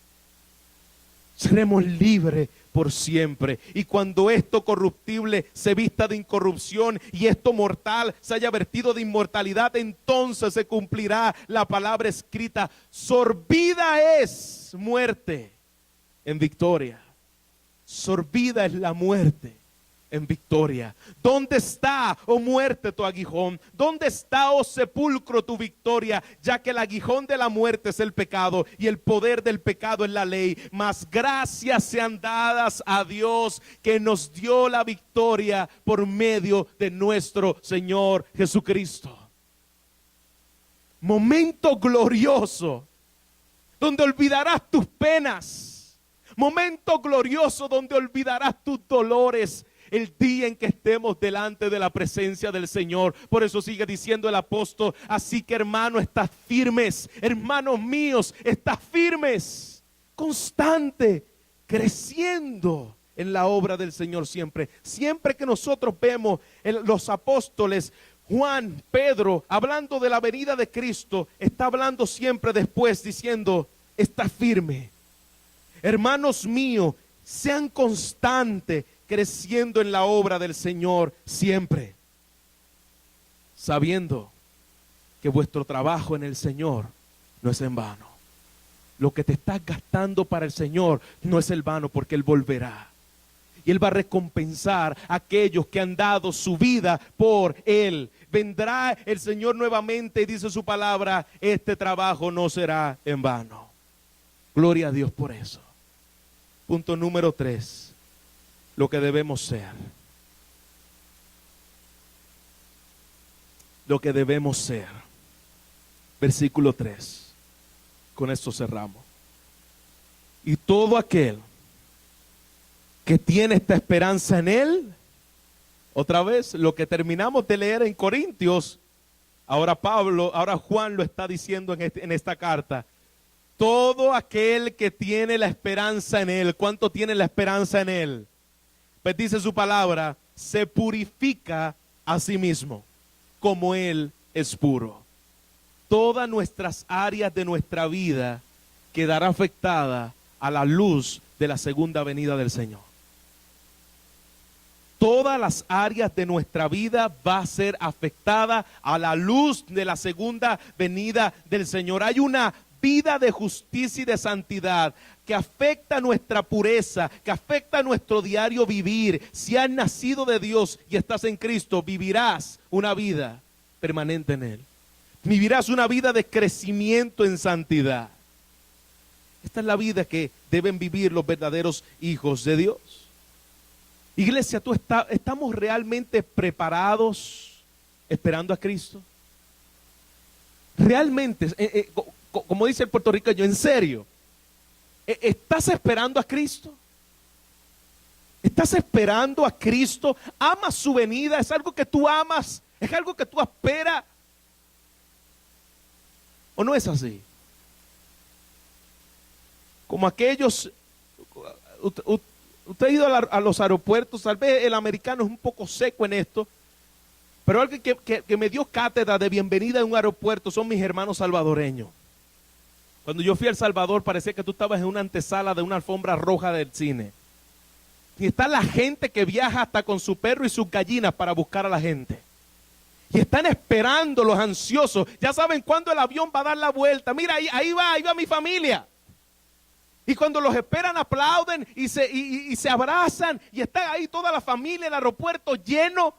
Seremos libres por siempre. Y cuando esto corruptible se vista de incorrupción y esto mortal se haya vertido de inmortalidad, entonces se cumplirá la palabra escrita: sorbida es muerte en victoria. Sorbida es la muerte en victoria. ¿Dónde está, oh muerte, tu aguijón? ¿Dónde está, oh sepulcro, tu victoria? Ya que el aguijón de la muerte es el pecado y el poder del pecado es la ley. Mas gracias sean dadas a Dios, que nos dio la victoria por medio de nuestro Señor Jesucristo. Momento glorioso donde olvidarás tus penas. Momento glorioso donde olvidarás tus dolores, el día en que estemos delante de la presencia del Señor. Por eso sigue diciendo el apóstol: así que, hermanos, estad firmes, hermanos míos, estad firmes, constante, creciendo en la obra del Señor siempre. Siempre que nosotros vemos los apóstoles, Juan, Pedro, hablando de la venida de Cristo, está hablando siempre después diciendo: está firme. Hermanos míos, sean constantes, creciendo en la obra del Señor siempre, sabiendo que vuestro trabajo en el Señor no es en vano. Lo que te estás gastando para el Señor no es en vano, porque Él volverá. Y Él va a recompensar a aquellos que han dado su vida por Él. Vendrá el Señor nuevamente y dice su palabra, este trabajo no será en vano. Gloria a Dios por eso. Punto número 3, lo que debemos ser. Lo que debemos ser. Versículo 3. Con esto cerramos. Y todo aquel que tiene esta esperanza en Él, otra vez lo que terminamos de leer en Corintios, ahora Juan lo está diciendo en esta carta. Todo aquel que tiene la esperanza en Él, ¿cuánto tiene la esperanza en Él? Pues dice su palabra, se purifica a sí mismo, como Él es puro. Todas nuestras áreas de nuestra vida quedará afectada a la luz de la segunda venida del Señor. Todas las áreas de nuestra vida va a ser afectada a la luz de la segunda venida del Señor. Hay una vida de justicia y de santidad que afecta nuestra pureza, que afecta nuestro diario vivir. Si has nacido de Dios y estás en Cristo, vivirás una vida permanente en Él. Vivirás una vida de crecimiento en santidad. Esta es la vida que deben vivir los verdaderos hijos de Dios. Iglesia, ¿estamos realmente preparados esperando a Cristo? Realmente, como dice el puertorriqueño, en serio, ¿estás esperando a Cristo? ¿Estás esperando a Cristo? ¿Amas su venida? ¿Es algo que tú amas? ¿Es algo que tú esperas? ¿O no es así? Como aquellos, usted ha ido a los aeropuertos, tal vez el americano es un poco seco en esto, pero alguien que me dio cátedra de bienvenida en un aeropuerto son mis hermanos salvadoreños. Cuando yo fui a El Salvador parecía que tú estabas en una antesala de una alfombra roja del cine. Y está la gente que viaja hasta con su perro y sus gallinas para buscar a la gente. Y están esperando los ansiosos. Ya saben cuándo el avión va a dar la vuelta. Mira, ahí va mi familia. Y cuando los esperan aplauden y se abrazan. Y está ahí toda la familia, el aeropuerto lleno.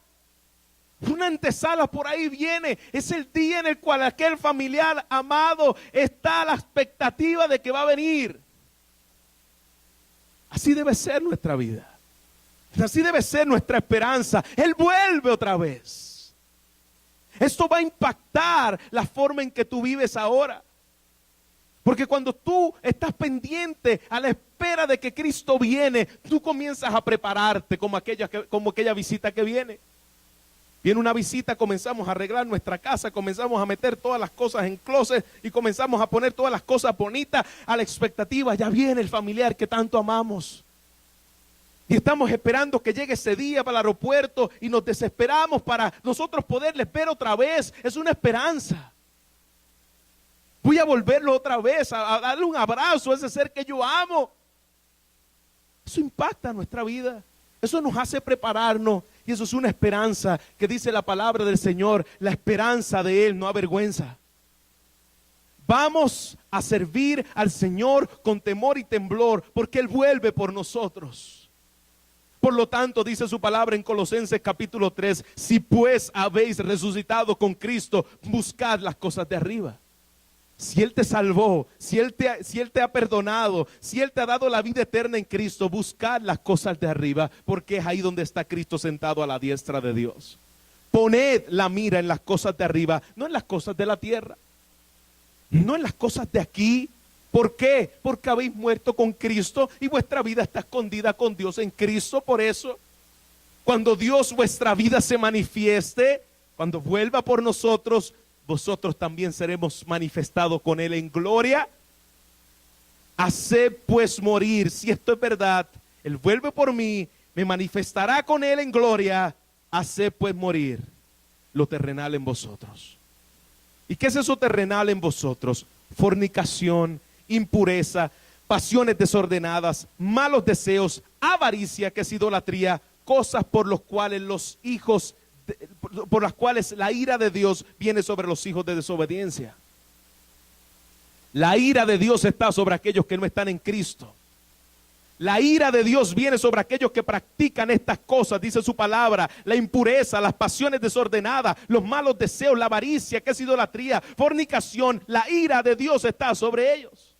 Una antesala por ahí viene. Es el día en el cual aquel familiar amado está a la expectativa de que va a venir. Así debe ser nuestra vida. Así debe ser nuestra esperanza. Él vuelve otra vez. Esto va a impactar la forma en que tú vives ahora. Porque cuando tú estás pendiente a la espera de que Cristo viene, tú comienzas a prepararte como aquella visita que viene. Viene una visita, comenzamos a arreglar nuestra casa, comenzamos a meter todas las cosas en closet y comenzamos a poner todas las cosas bonitas a la expectativa. Ya viene el familiar que tanto amamos. Y estamos esperando que llegue ese día para el aeropuerto y nos desesperamos para nosotros poderles ver otra vez. Es una esperanza. Voy a volverlo otra vez, a darle un abrazo a ese ser que yo amo. Eso impacta nuestra vida. Eso nos hace prepararnos. Y eso es una esperanza que dice la palabra del Señor. La esperanza de Él no avergüenza. Vamos a servir al Señor con temor y temblor porque Él vuelve por nosotros. Por lo tanto, dice su palabra en Colosenses capítulo 3, si pues habéis resucitado con Cristo, buscad las cosas de arriba. Si Él te salvó, si Él te ha perdonado, si Él te ha dado la vida eterna en Cristo, buscad las cosas de arriba, porque es ahí donde está Cristo sentado a la diestra de Dios. Poned la mira en las cosas de arriba, no en las cosas de la tierra, no en las cosas de aquí. ¿Por qué? Porque habéis muerto con Cristo y vuestra vida está escondida con Dios en Cristo. Por eso, cuando Dios vuestra vida se manifieste, cuando vuelva por nosotros, vosotros también seremos manifestados con Él en gloria. Haced pues morir, si esto es verdad, Él vuelve por mí, me manifestará con Él en gloria. Haced pues morir lo terrenal en vosotros. ¿Y qué es eso terrenal en vosotros? Fornicación, impureza, pasiones desordenadas, malos deseos, avaricia, que es idolatría, cosas por las cuales la ira de Dios viene sobre los hijos de desobediencia. La ira de Dios está sobre aquellos que no están en Cristo. La ira de Dios viene sobre aquellos que practican estas cosas, dice su palabra: la impureza, las pasiones desordenadas, los malos deseos, la avaricia, que es idolatría, fornicación. La ira de Dios está sobre ellos.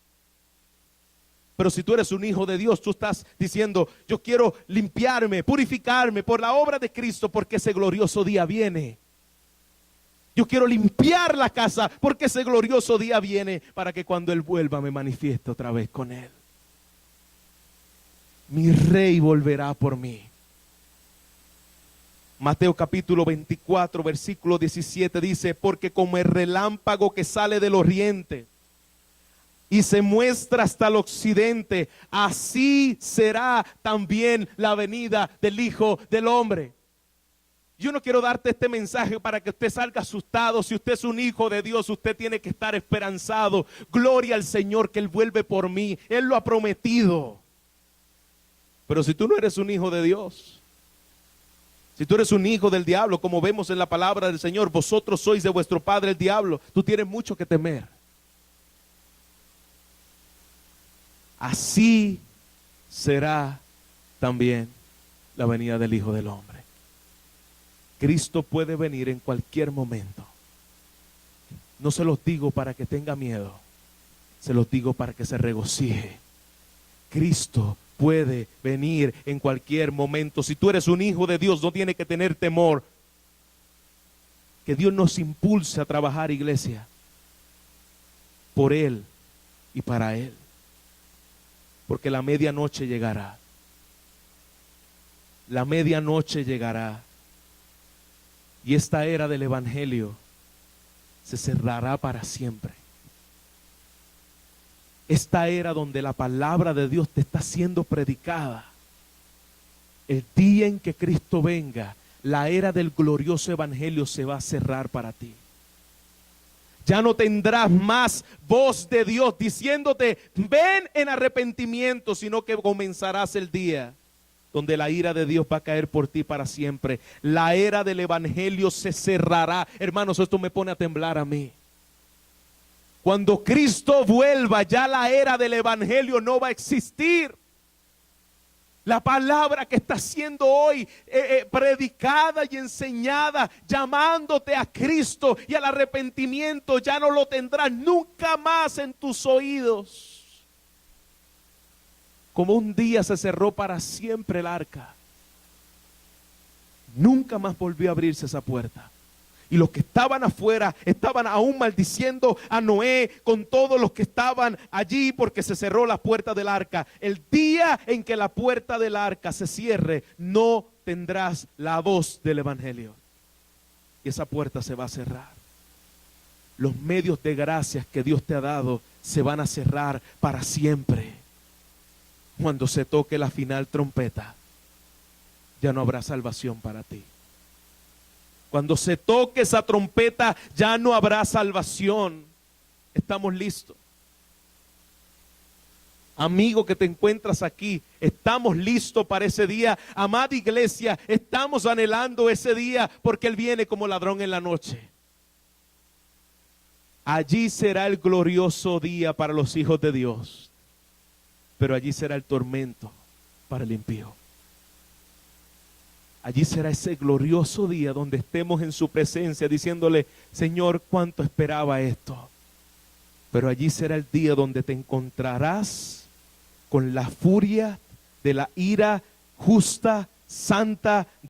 Pero si tú eres un hijo de Dios, tú estás diciendo: yo quiero limpiarme, purificarme por la obra de Cristo, porque ese glorioso día viene. Yo quiero limpiar la casa porque ese glorioso día viene, para que cuando Él vuelva me manifieste otra vez con Él. Mi rey volverá por mí. Mateo capítulo 24, versículo 17 dice: porque como el relámpago que sale del oriente y se muestra hasta el occidente, así será también la venida del Hijo del Hombre. Yo no quiero darte este mensaje para que usted salga asustado. Si usted es un hijo de Dios, usted tiene que estar esperanzado. Gloria al Señor que Él vuelve por mí. Él lo ha prometido. Pero si tú no eres un hijo de Dios, si tú eres un hijo del diablo, como vemos en la palabra del Señor: vosotros sois de vuestro padre el diablo. Tú tienes mucho que temer. Así será también la venida del Hijo del Hombre. Cristo puede venir en cualquier momento. No se los digo para que tenga miedo, se los digo para que se regocije. Cristo puede venir en cualquier momento. Si tú eres un hijo de Dios, no tienes que tener temor. Que Dios nos impulse a trabajar, iglesia, por Él y para Él. Porque la medianoche llegará. La medianoche llegará. Y esta era del Evangelio se cerrará para siempre. Esta era donde la palabra de Dios te está siendo predicada. El día en que Cristo venga, la era del glorioso Evangelio se va a cerrar para ti. Ya no tendrás más voz de Dios diciéndote: ven en arrepentimiento, sino que comenzarás el día donde la ira de Dios va a caer por ti para siempre. La era del Evangelio se cerrará. Hermanos, esto me pone a temblar a mí. Cuando Cristo vuelva, ya la era del Evangelio no va a existir. La palabra que está siendo hoy predicada y enseñada, llamándote a Cristo y al arrepentimiento, ya no lo tendrás nunca más en tus oídos. Como un día se cerró para siempre el arca, nunca más volvió a abrirse esa puerta. Y los que estaban afuera estaban aún maldiciendo a Noé con todos los que estaban allí, porque se cerró la puerta del arca. El día en que la puerta del arca se cierre, no tendrás la voz del Evangelio. Y esa puerta se va a cerrar. Los medios de gracias que Dios te ha dado se van a cerrar para siempre. Cuando se toque la final trompeta, ya no habrá salvación para ti. Cuando se toque esa trompeta, ya no habrá salvación. Estamos listos. Amigo que te encuentras aquí, estamos listos para ese día. Amada iglesia, estamos anhelando ese día, porque Él viene como ladrón en la noche. Allí será el glorioso día para los hijos de Dios, pero allí será el tormento para el impío. Allí será ese glorioso día donde estemos en su presencia diciéndole: Señor, cuánto esperaba esto. Pero allí será el día donde te encontrarás con la furia de la ira justa, santa